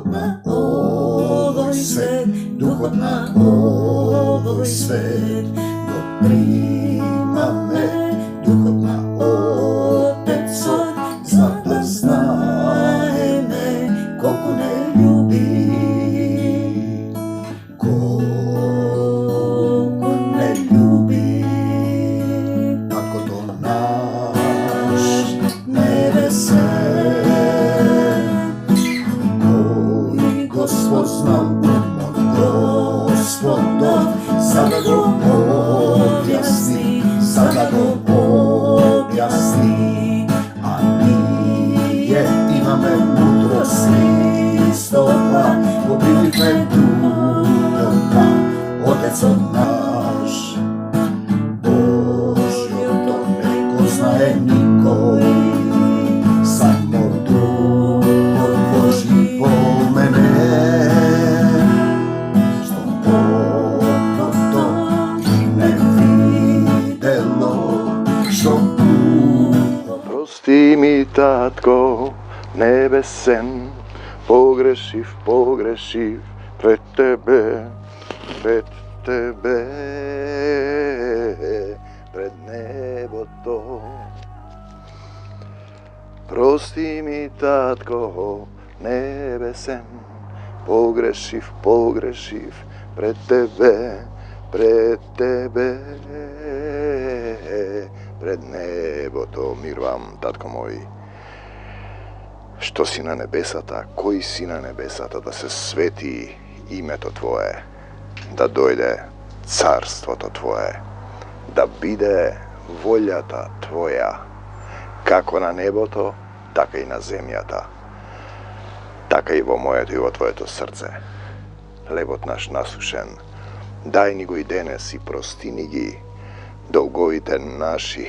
duhot na ovoj svet, duhot na ovoj svet, no prima me, duhot na Otecov, zna da znaje me, koliko ne ljubi, koliko ne ljubi, tako to naš nebesen, koji Gospod znao umot Gospodov, sada go objasni, sada go objasni, a nije imame mudrosti stoga, pobili me duhota, Otecov naš, Božjo to ne poznaje niko, samo Duh Božji po mene, što oko to ne videlo, što uho. Prosti mi, Tatko nebesen, pogrešiv pred tebe, pred nebo to. Prosti mi, Tatko nebesen, pogrešiv pred tebe, pred nebo to. Mir vam, Tatko moj, što si na nebesata, koji si na nebesata, da se sveti ime to Tvoje, da dojde carstvo to Tvoje, da bide voljata Tvoja, kako na nebo to, така и на земјата, така и во моето и во Твоето срце. Лебот наш насушен, дај ни го и денес и прости ни ги долговите наши,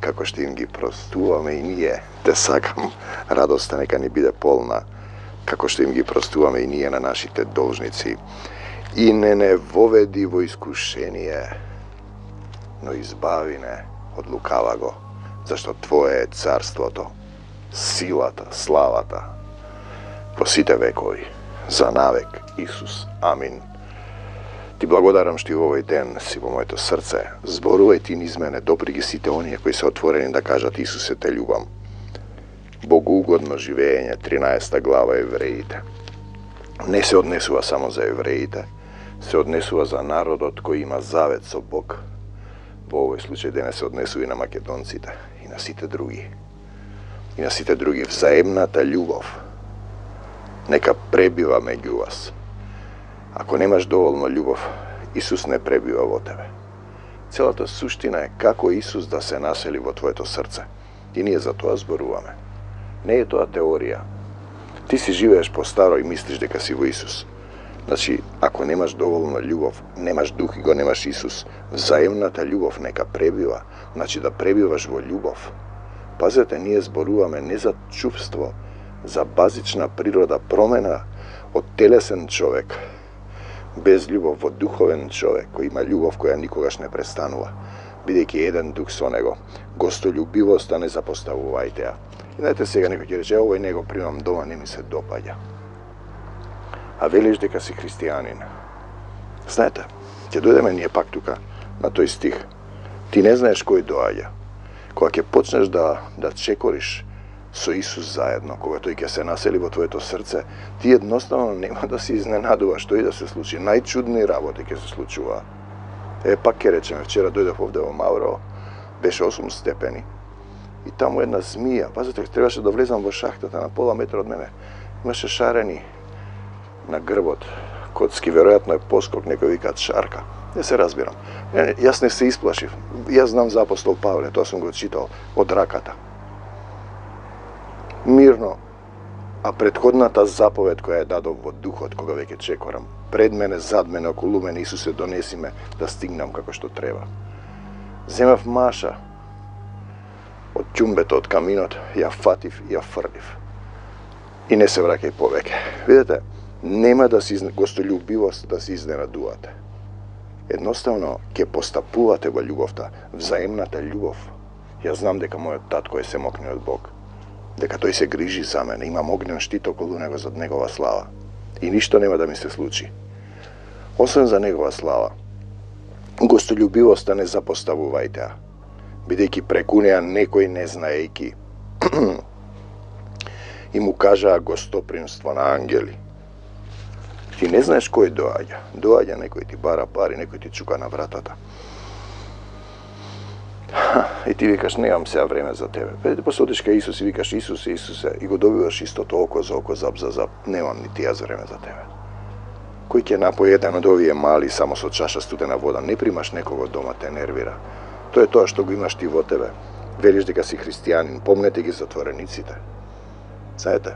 како што им ги простуваме и ние. Те сакам, радоста нека ни биде полна, како што им ги простуваме и ние на нашите должници. И не воведи во искушение, но избави не од лукаваго, зашто Твое е царството, силата, славата, во сите векови, за навек, Исус. Амин. Ти благодарам што и во овој ден си во моето срце. Зборувај ти низ мене, добри ги сите оние кои се отворени да кажат Исусе, те љубам. Богоугодно живење, 13 глава Евреите. Не се однесува само за евреите, се однесува за народот кој има завет со Бог. Во овој случај денес се однесува и на македонците, и на сите други. И на сите други взаемната љубов нека пребива меѓу вас. Ако немаш доволно љубов, Исус не пребива во тебе. Целата суштина е како Исус да се насели во твоето срце. И ние за тоа зборуваме. Не е тоа теорија. Ти си живееш по старо и мислиш дека си во Исус. Значи, ако немаш доволно љубов, немаш дух и го немаш Исус, взаемната љубов нека пребива, значи да пребиваш во љубов. Пазете, ние зборуваме не за чувство, за базична природа, промена од телесен човек, без љубов во духовен човек, кој има љубов која никогаш не престанува, бидејќи еден дух со него. Гостолюбивоста не запоставувајте ја. И знаете, сега некој ќе рече, овој не го примам дома, не ми се допаѓа. А велиш дека си христијанин. Знаете, ќе дојдеме ние пак тука, на тој стих. Ти не знаеш кој доаѓа. Кога ќе почнеш да чекориш со Исус заедно, кога тој ќе се насели во твоето срце, ти едноставно нема да се изненадуваш што и да се случи. Најчудни работи ќе се случува. Пак ќе речеме, вчера дојдов овде во Мавро, беше 8 степени. И таму една змија, пазете, требаше да влезам во шахтата на пола метра од мене. Имаше шарени на грбот, коцки, веројатно е поскок, некој викаат шарка. Не се разбирам. Јас не се исплашив. Јас знам за апостол Павле, тоа сум го читал од раката. Мирно, а предходната заповед која ја дадов во духот, кога веќе чекорам, пред мене, зад мене, околу мене, Исусе, донеси ме да стигнам како што треба. Земав маша од ќумбето, од каминот, ја фатив и ја фрлив. И не се враќај повеќе. Видете, нема да си гостолюбивост да се изненадувате. Едноставно ќе постапувате во љубовта, взаемната љубов. Јас знам дека мојот татко е семокниот Бог. дека тој се грижи за мене, имам огнен штит околу него за негова слава. И ништо нема да ми се случи. Освен за негова слава, гостолюбивоста не запоставувајте ја, бидејќи преку неа некој не знаејки и му кажаа гостопримство на ангели. Ти не знаеш кој доаѓа. Доаѓа некој ти бара пари, некој ти чука на вратата. И ти викаш, немам сега време за тебе. После одиш кај Исус и викаш, Исусе, и го добиваш истото око за око, зап за зап. Немам ни тија за време за тебе. Кој ќе напои еден од овие мали само со чаша студена вода? Не примаш некого дома, те нервира. Тоа е тоа што го имаш ти во тебе. Велиш дека си христијанин, помнете ги затворениците. Знаете,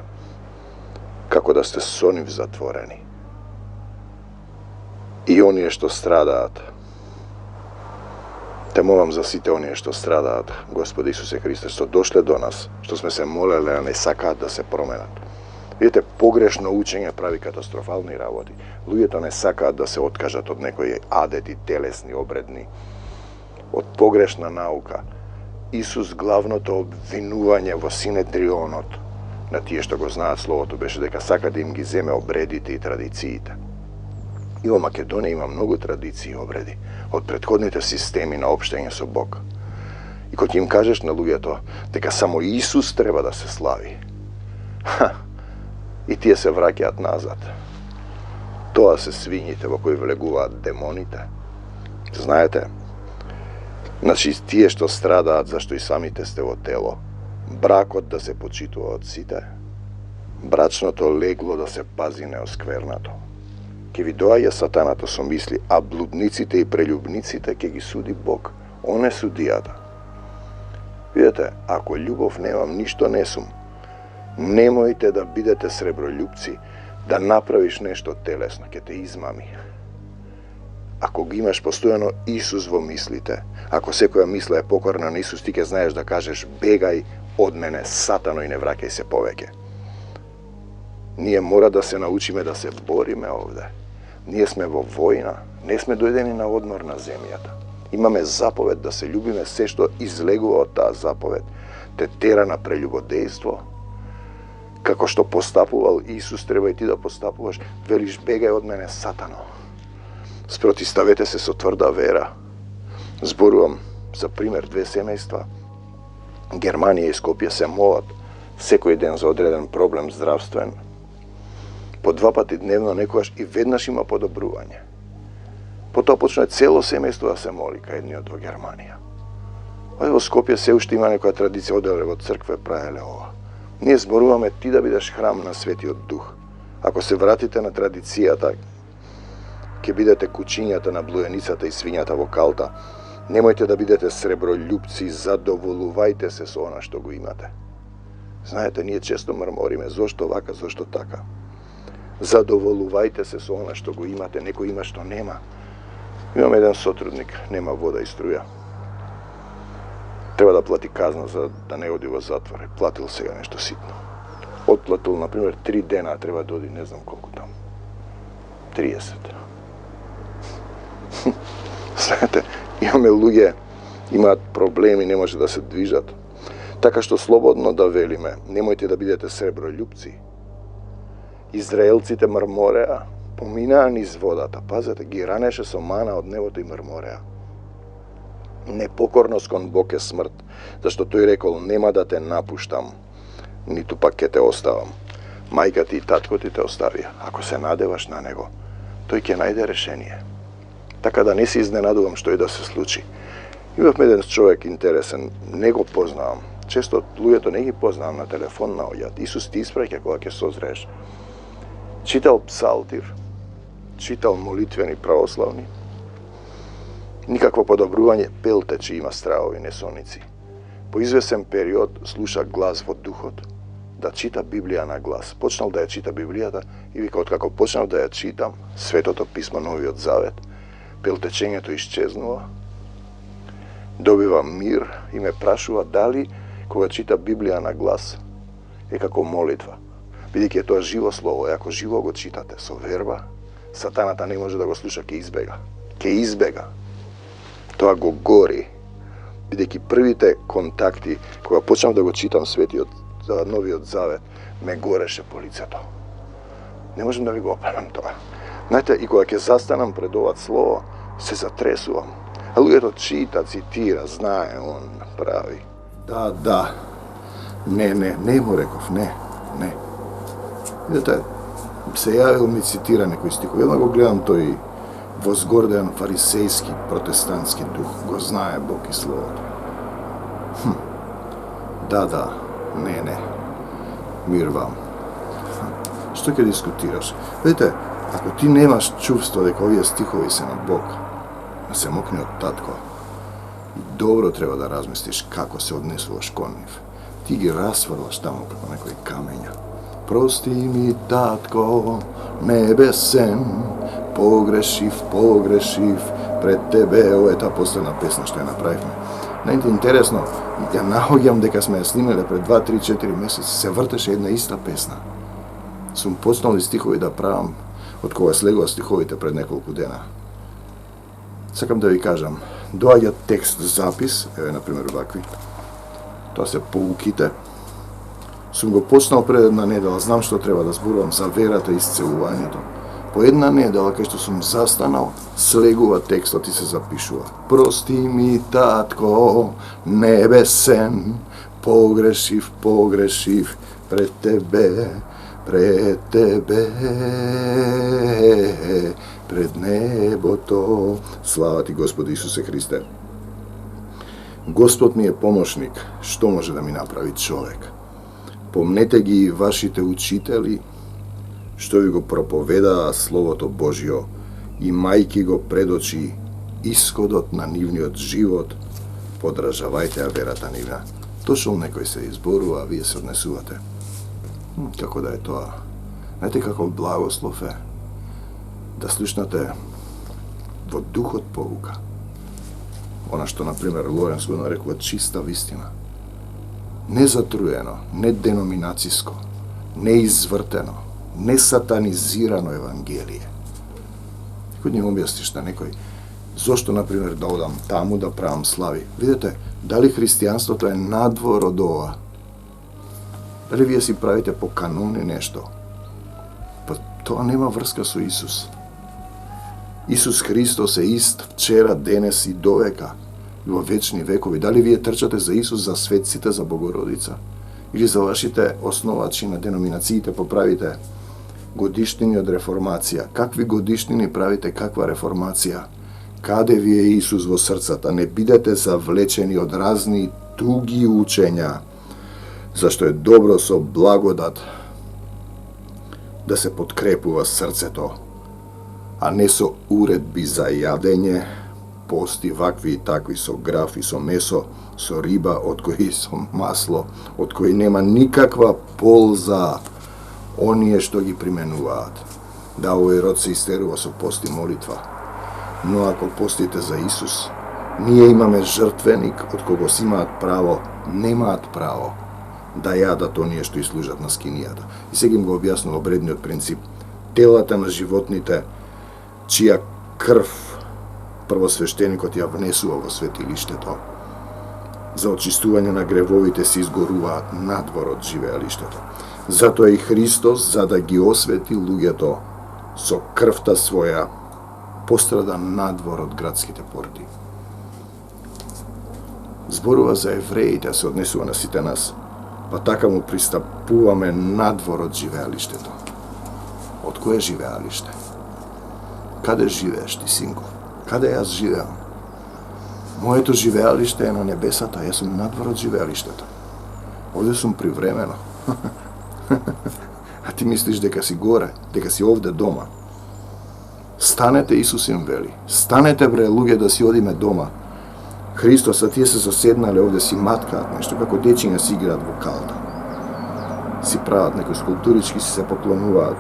како да сте со нив затворени. И оние што страдаат. Те молам за сите оние што страдаат, Господи Исусе Христе, што дошле до нас, што сме се молеле, а не сакаат да се променат. Видите, погрешно учење прави катастрофални работи. Луѓето не сакаат да се откажат од некои адети, телесни, обредни, од погрешна наука. Исус главното обвинување во Синедрионот на тие што го знаат Словото беше дека сака да им ги земе обредите и традициите. И во Македонија има многу традиции и обреди од претходните системи на општење со Бог. И кога им кажеш на луѓето дека само Исус треба да се слави, и тие се враќаат назад. Тоа се свињите во кои влегуваат демоните. Знаете, значи тие што страдаат зашто и самите сте во тело, бракот да се почитува од сите, брачното легло да се пази неосквернато. Ке ви доаѓа сатаната со мисли, а блудниците и прелюбниците ке ги суди Бог. Он е судијата. Видете, ако љубов немам, ништо не сум. Немојте да бидете сребролюбци, да направиш нешто телесно, ке те измами. Ако ги имаш постојано Исус во мислите, ако секоја мисла е покорна на Исус, ти ке знаеш да кажеш бегај од мене, сатано, и не враќај се повеќе. Ние мора да се научиме да се бориме овде. Ние сме во војна, не сме дојдени на одмор на земјата. Имаме заповед да се љубиме, се што излегува од таа заповед те тера на прелюбодејство. Како што постапувал Исус, треба и ти да постапуваш. Велиш, бегај од мене, сатано. Спротиставете се со тврда вера. Зборувам за пример две семејства. Германија и Скопје се молат секој ден за одреден проблем здравствен. По 2 пати дневно, некогаш и веднаш има подобрување. Потоа почне цело семејство да се моли кај едниот во Германија. Овде во Скопје се уште има некоја традиција, оделе во цркве, правеле ова. Ние зборуваме ти да бидеш храм на Светиот Дух. Ако се вратите на традицијата, ќе бидете кучињата на блуеницата и свињата во калта. Немојте да бидете сребролюбци, задоволувајте се со она што го имате. Знаете, ние често мрмориме, зошто вака, зошто така. Задоволувајте се со она што го имате, некој има што нема. Имам еден сотрудник, нема вода и струја. Треба да плати казна за да не оди во затвор. Платил сега нешто ситно. Отплатил, например, 3 дена, а треба да оди не знам колку там. 30. Знаете, имаме луѓе, имаат проблеми, не може да се движат. Така што слободно да велиме, немојте да бидете сребролюбци. Израелците мрмореа, поминаа низ водата, пазете, ги ранеше со мана од небото и мрмореа. Непокорност кон Бог е смрт, зашто тој рекол, нема да те напуштам, ниту пак ќе те оставам. Мајка ти и татко ти те оставија. Ако се надеваш на него, тој ќе најде решение. Така да не се изненадувам што и да се случи. Имавме еден човек интересен, не го познавам. Често луѓето не ги познавам на телефон наоѓаат. Исус ти испраќа кога ќе созрееш. Читал псалтир, читал молитвени православни. Никакво подобрување, пел тече, има стравови, несоници. По извесен период слуша глас во духот, да чита Библија на глас. Почнал да ја чита Библијата и вика, откако почнав да ја читам, Светото писмо, Новиот Завет, пелтечењето исчезнува, добива мир и ме прашува дали кога чита Библија на глас е како молитва. Бидејќи е тоа живо слово, и ако живо го читате со верба, сатаната не може да го слуша, ќе избега. Ќе избега. Тоа го гори. Бидејќи првите контакти, кога почнав да го читам Светиот за Новиот Завет ме гореше по лицето. Не можам да ви го оправам тоа. Знаете, и кога ќе застанам пред ова слово, се затресувам. А луѓето чита, цитира, знае, он прави. Да. Не му реков, не. Видите, се јавил ми цитира некој стихови. Едно го гледам тој возгорден фарисејски, протестантски дух. Го знае Бог и Словото. Да, не. Мир вам. Што ќе дискутираш? Видите, ако ти немаш чувство дека овие стихови се на Бог, се мокне од татко, добро треба да размислиш како се однесуваш кон нив. Ти ги расфрлаш таму како некои камења. Прости ми, татко, небесен, погрешив, пред тебе. Ова е таа последна песна што ја направивме. Најте интересно, ја наоѓам дека сме ја снимале пред 2, 3, 4 месеци, се вртеше една иста песна. Сум почнал и стихови да правам од кога слегува стиховите пред неколку дена. Сакам да ви кажам, доаѓа текст запис, еве например вакви. Тоа се поуките. Сум го почнал пред една недела, знам што треба да зборувам за верата и исцелувањето. По една недела, кај што сум застанал, слегува текстот и се запишува. Прости ми, татко, небесен, погрешив, пред тебе, пред небото. Слава ти, Господи Исусе Христе. Господ ми е помошник, што може да ми направи човек? Помнете ги вашите учители, што ви го проповедаа Словото Божјо, имајки го пред очи исходот на нивниот живот, подражавајте ја верата нивна. Точно некој се изборува, а вие се однесувате. Како да е тоа? Знаете како благослов е да слушнате во духот поука. Она што, например, Лоренс го нарекува чиста вистина. Не затруено, не деноминациско, не извртено, не сатанизирано Евангелие. Кој ни објасниш на некој, зошто, например, да одам таму да правам слави? Видете, дали христијанството е надвор од ова? Дали вие си правите по канони нешто? Па тоа нема врска со Исус. Исус Христос е ист вчера, денес и довека, и во вечни векови. Дали вие трчате за Исус, за светците, за Богородица? Или за вашите основачи на деноминациите поправите годишнини од реформација? Какви годишнини правите, каква реформација? Каде ви е Исус во срцата? Не бидете завлечени од разни туги учења, зашто е добро со благодат да се подкрепува срцето, а не со уредби за јадење, пости вакви и такви со граф и со месо, со риба, од кои со масло, од кои нема никаква полза оние што ги применуваат. Да, овој род се истерува со пост и молитва. Но ако постите за Исус, ние имаме жртвеник од кого си имаат право, немаат право да јадат оние што и служат на скинијата. И сега им го објаснува бредниот принцип. Телата на животните, чија крв првосвештеникот ја внесува во светилиштето, за очистување на гревовите се изгоруваат надвор од живеалиштето. Затоа и Христос, за да ги освети луѓето со крвта своја, пострада надвор од градските порти. Зборува за евреите, а се однесува на сите нас. Па така му пристапуваме надвор од живеалиштето. Од кое живеалиште? Каде живееш ти, синко? Каде јас живеам? Моето живеалиште е на небесата, јас сум надвор од живеалиштето. Овде сум привремено. А ти мислиш дека си горе, дека си овде дома. Станете, Исус им вели. Станете, бре, луѓе, да си одиме дома. Христос, а тие се заседнале овде, си маткаат нешто, како дечиња си играат во калта. Си прават некои скулптурички, си се поклонуваат,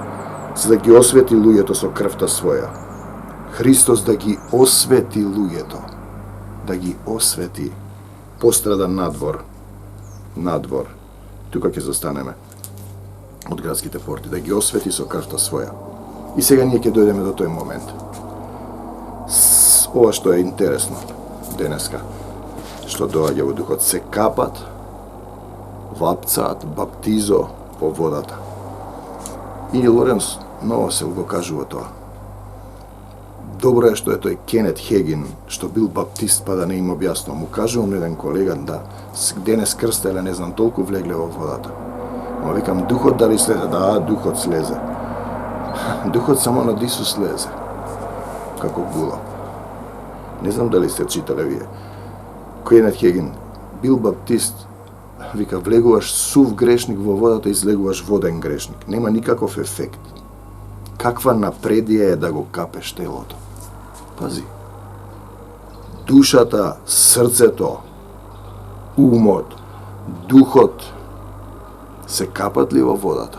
за да ги освети луѓето со крвта своја. Христос да ги освети луѓето, да ги освети, пострада надвор. Тука ќе застанеме од градските порти, да ги освети со крвта своја. И сега ние ќе дојдеме до тој момент. Ова што е интересно денеска, што доаѓа во духот, се капат вапцаат, баптизо во водата. И Лоренс много се го кажува тоа. Добро е што е тој Кенет Хегин, што бил баптист, па да не им објаснува. Му кажувам еден колега да денес крстеле, не знам, толку влегле во водата. Ма викам, духот дали слезе? Да, духот слезе. Духот само над Исус слезе. Како гула. Не знам дали сте читале вие. Кенет Хегин бил баптист, вика, влегуваш сув грешник во водата, излегуваш воден грешник. Нема никаков ефект. Каква напредија е да го капеш телото. Пази. Душата, срцето, умот, духот се капат ли во водата?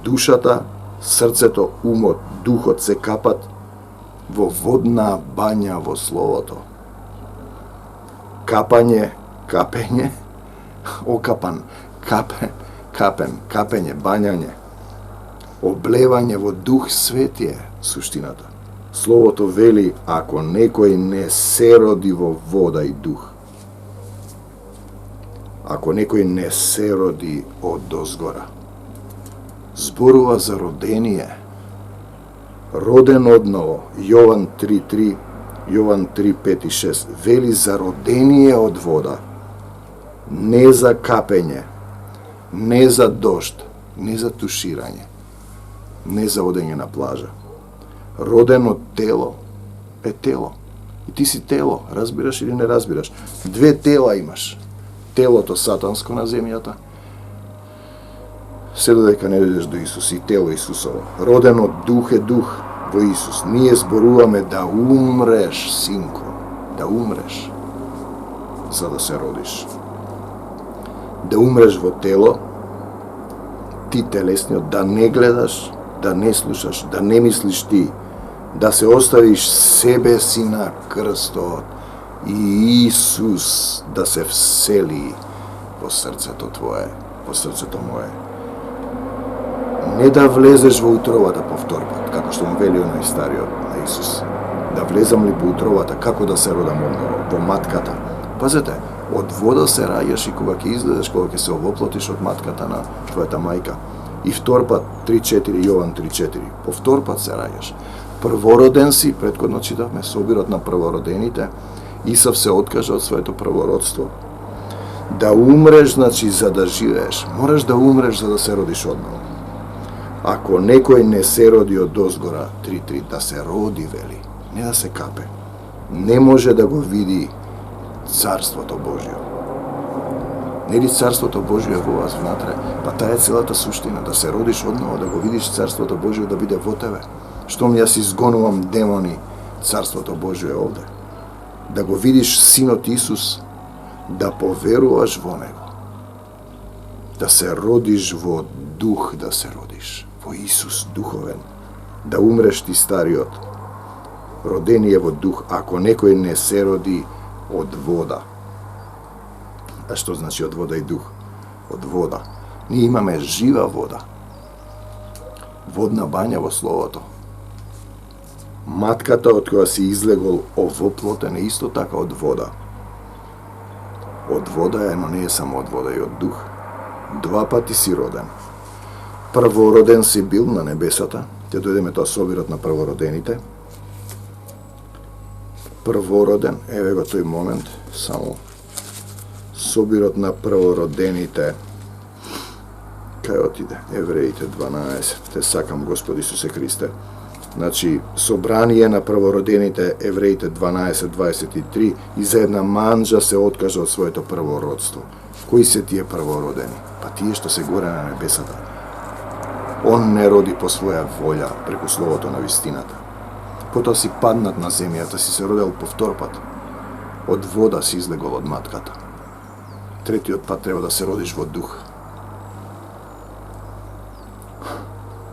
Душата, срцето, умот, духот се капат во водна бања во Словото. Капање, капење, окапан, капен, капење, бањање, облевање во Дух Свети е суштината. Словото вели, ако некој не се роди во вода и дух, ако некој не се роди од дозгора, зборува за родение, роден одново, Јован 3.3, Јован 3.5 и 6, вели за родение од вода, не за капење, не за дожд, не за туширање, не за одење на плажа. Роден од тело е тело. И ти си тело, разбираш или не разбираш. Две тела имаш. Телото сатанско на земјата, се додека не дојдеш до Исус, и тело Исусово. Роден од дух е дух во Исус. Ние зборуваме да умреш, синко, да умреш, за да се родиш. Да умреш во тело, ти телесниот, да не гледаш, да не слушаш, да не мислиш ти, да се оставиш себе си на крстот и Исус да се всели во срцето твое, во срцето мое. Не да влезеш во утробата повторпат, како што му вели оној стариот на Исус. Да влезам ли во утробата, како да се родам одново, во матката. Пазете, од вода се раѓаш и кога ќе излезеш, кога ќе се овоплотиш од матката на твојата мајка. И вторпат 3.4, Јован 3.4, повторпат се раѓаш. Првороден си, претходно читавме, собирот на првородените, Исав се откажа од своето првородство. Да умреш, значи, за да живееш. Мораш да умреш за да се родиш одново. Ако некој не се роди од дозгора, 3.3, да се роди, вели, не да се капе, не може да го види Царството Божјо. Нели Царството Божјо е во вас внатре? Па таа е целата суштина, да се родиш одново, да го видиш Царството Божјо да биде во тебе. Штом јас изгонувам демони, Царството Божјо е овде. Да го видиш Синот Исус, да поверуваш во Него. Да се родиш во дух, да се родиш во Исус духовен. Да умреш ти стариот. Родение во дух, ако некој не се роди од вода. А што значи од вода и дух? Од вода. Ние имаме жива вода. Водна бања во Словото. Матката од која си излегол овоплотен е исто така од вода. Од вода е, но не е само од вода и од дух. Два пати си роден. Првороден си бил на небесата. Те дојдеме тоа собирот на првородените. Првороден, еве го тој момент, само собирот на првородените. Кај отиде? Евреите 12. Те сакам, Господи Исусе Христе. Значи, собрание на првородените, Евреите 12:23, и за една манџа се откажа од своето првородство. Кои се тие првородени? Па тие што се горе на небесата. Он не роди по своја волја, преку словото на вистината. Потоа си паднат на земјата, си се родел повторпат. Од вода си излегол од матката. Третиот пат треба да се родиш во дух.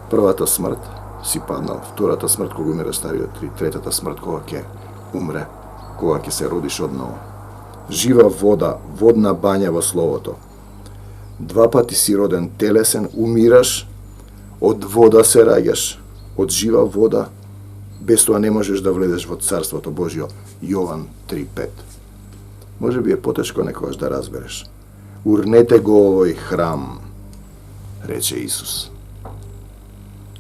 Првата смрт си паднал, втората смрт кога умира стариот, третата смрт кога ќе умре, кога ќе се родиш одново. Жива вода, водна бања во Словото. Два пати си роден телесен, умираш, од вода се раѓаш, од жива вода, без тоа не можеш да влезеш во Царството Божјо. Јован 3.5. Може би е потешко некогаш да разбереш. Urnete go ovoj hram, reče Isus.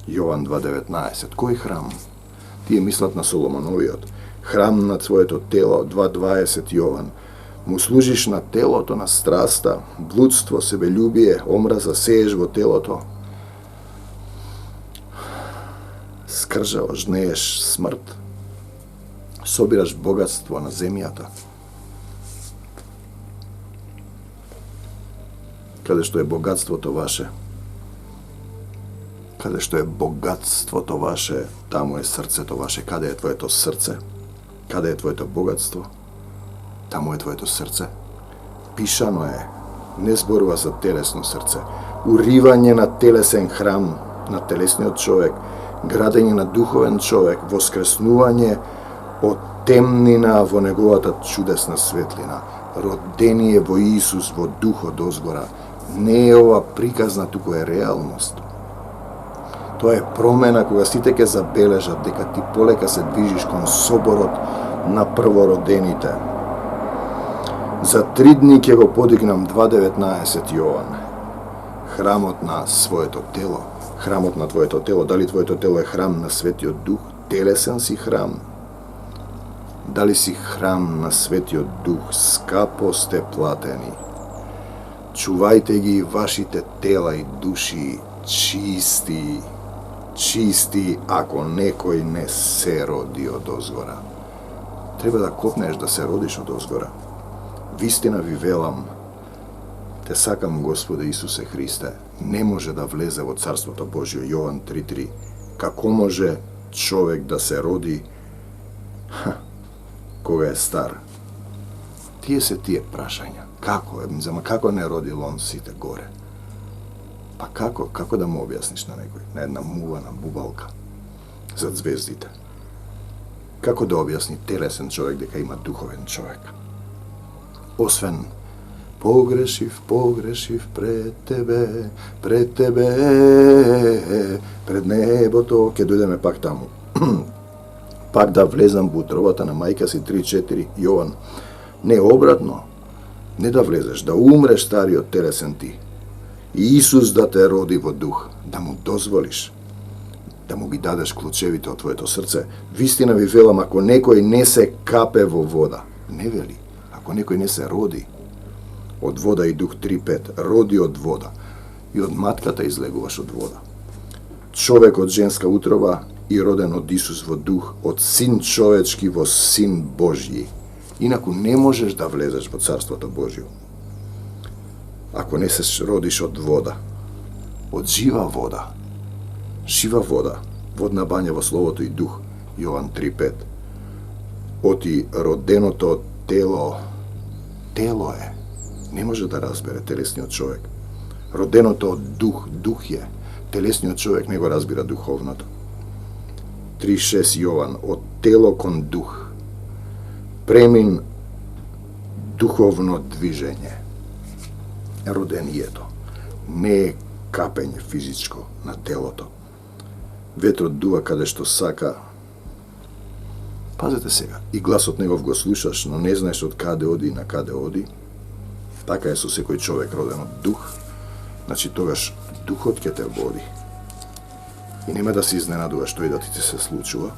Jovan 2.19. Кој храм? Тие мислат на Соломоновиот. Храм на твоето тело, 2.20 Јован. Му служиш на телото, на страста, блудство, себелюбие, омраза сееш во телото. Скржаво, жнееш смрт. Собираш богатство на земјата. Каде што е богатството ваше? Каде што е богатството ваше, таму е срцето ваше. Каде е твоето срце? Каде е твоето богатство? Таму е твоето срце. Пишано е, не зборува за телесно срце. Уривање на телесен храм, на телесниот човек, градење на духовен човек, воскреснување од темнина во неговата чудесна светлина. Родение во Исус, во духот дозгора. Не е ова приказна, туку е реалност. Тоа е промена кога сите ќе забележат дека ти полека се движиш кон соборот на првородените. За 3 дни ќе го подигнам 2.19 Јован. Храмот на своето тело, храмот на твоето тело. Дали твоето тело е храм на Светиот Дух? Телесен си храм. Дали си храм на Светиот Дух? Скапо сте платени. Чувајте ги вашите тела и души чисти, ако некој не се роди од озгора. Треба да копнеш да се родиш од озгора. Вистина ви велам, те сакам Господе Исусе Христе, не може да влезе во Царството Божие. Јован 3.3. Како може човек да се роди кога е стар? Тие се тие прашања. Како не родил он сите горе? Па како да му објасниш на некој, на една мувана бубалка зад звездите? Како да објасни телесен човек дека има духовен човек? Освен погрешив пред тебе, пред небото, ќе дојдеме пак таму. Пак да влезам во утробата на мајка си 3.4 Јован. Не обратно, не да влезеш, да умреш стариот телесен ти. И Исус да те роди во дух, да му дозволиш, да му ги дадеш клучевите од твоето срце. Вистина ви велам, ако некој не се капе во вода, не вели, ако некој не се роди од вода и дух 3.5, роди од вода и од матката излегуваш од вода. Човек од женска утроба и роден од Исус во дух, од син човечки во син Божји. Инаку не можеш да влезеш во Царството Божјо. Ако не се родиш од вода, од жива вода, водна бања во Словото и дух, Јован 3.5. Оти роденото тело е, не може да разбере телесниот човек. Роденото од дух е, телесниот човек не го разбира духовното. 3.6 Јован, од тело кон дух, премин духовно движење. Родението не е капење физичко на телото. Ветрот дува каде што сака. Пазете сега, и гласот негов го слушаш, но не знаеш од каде оди и на каде оди. Така е со секој човек роден од дух. Значи тогаш духот ќе те води. И нема да се изненадуваш тој да ти се случува.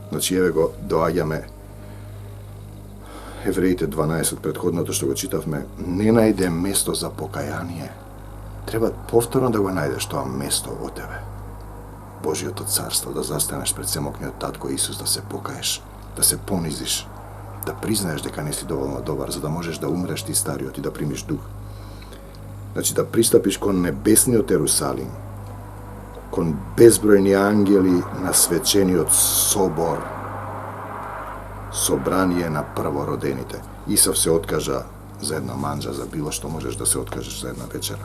Значи еве го доаѓаме Евреите 12, предходното што го читавме, не најде место за покаяние. Треба повторно да го најдеш тоа место во тебе. Божиото царство, да застанеш пред семокниот татко Исус, да се покаеш, да се понизиш, да признаеш дека не си доволно добар, за да можеш да умреш ти стариот и да примиш дух. Значи да пристапиш кон небесниот Ерусалим, кон безбројни ангели на свечениот собор, собрание на првородените. Исав се откажа за една манџа, за било што можеш да се откажеш за една вечера.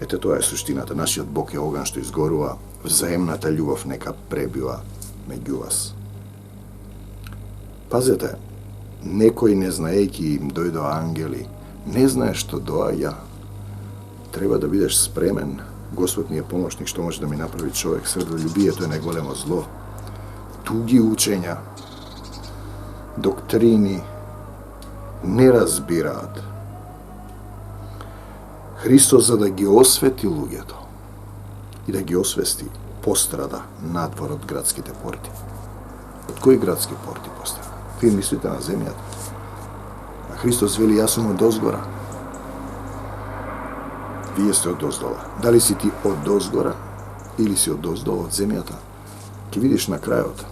Ете, тоа е суштината. Нашиот Бог е оган што изгорува, взаемната љубов нека пребива меѓу вас. Пазете, некој не знаејќи им дојдоа ангели, не знаеш што доаѓа. Треба да бидеш спремен. Господ ни е помошник, што може да ми направи човек. Сребролюбието е најголемо зло. Туги учења, доктрини не разбираат Hristos za da ги освети луѓето и да ги освести, пострада надвор од градските порти. Од кои градски порти пострада? Вие мислите на земјата. А Христос вели, јас сум од озгора. Вие сте од оздола. Дали си ти од озгора или си од оздола, од земјата? Ке видиш на крајот.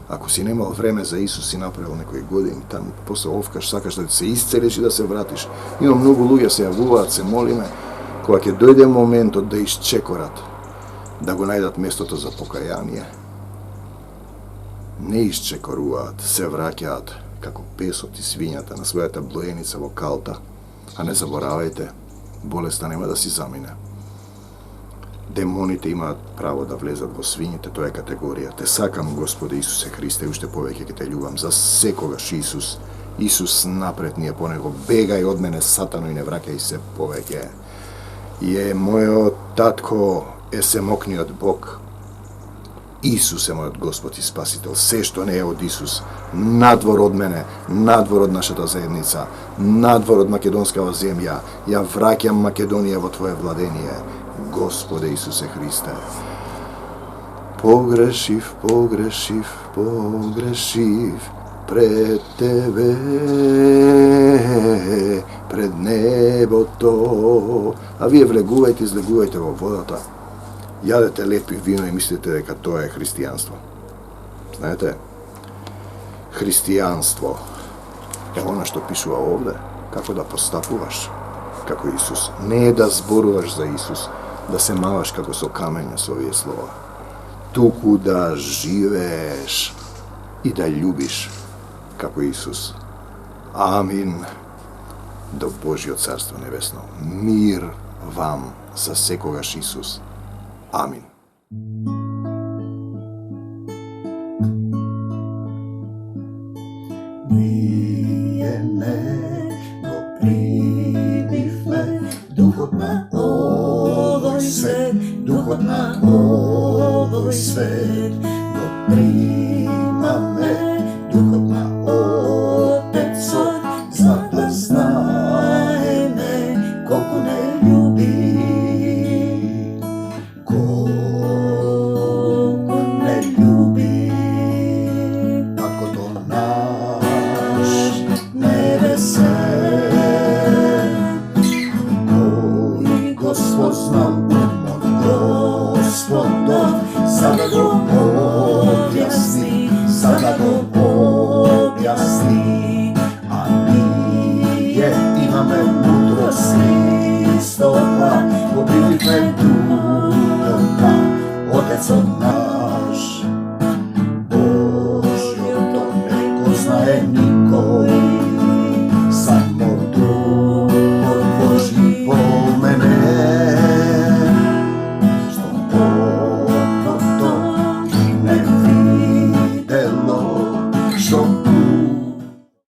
Ако си немал време за Исус, си направил некои години, таму после овкаш, сакаш да се исцелиш и да се вратиш. Има многу луѓе се јавуваат, се молиме, кога ќе дојде моментот да исчекорат, да го најдат местото за покаяние. Не исчекоруваат, се враќаат како песот и свињата на својата блоеница во калта, а не заборавајте, болеста нема да си замине. Демоните имаат право да влезат во свињите, тоа е категорија. Те сакам, Господе Исусе Христе, уште повеќе ќе те љубам. За секогаш Исус. Исус напред, ние по него. Бегај од мене, сатано, и не враќај се повеќе. И е мојот татко, е семокниот Бог. Исус е мојот Господ и Спасител. Се што не е од Исус, надвор од мене, надвор од нашата заедница, надвор од македонскава земја, ја враќам Македонија во Твое владение. Господе Исусе Христе, погрешив, погрешив, погрешив пред Тебе, пред небото. А вие влегувајте, излегувајте во водата, јадете лепи вино и мислите дека тоа е христијанство. Знаете, христијанство е она што пишува овде, како да постапуваш како Исус. Не е да зборуваш за Исус, да се маваш како со камења со овие слова, туку да живееш и да љубиш како Исус. Амин. До Божјо Царство Небесно. Мир вам за секогаш, Исус. Амин. Ние не го примивме духот на овој свет, духот на овој свет го примаме, духот на Отецот, за да знаеме колку не љуби, колку не љуби. Таткото наш небесен, кој го спознал умот Господов, за да го објасни, за да го објасни. А ние имаме мудрост Христова, го примивме духот на Отецот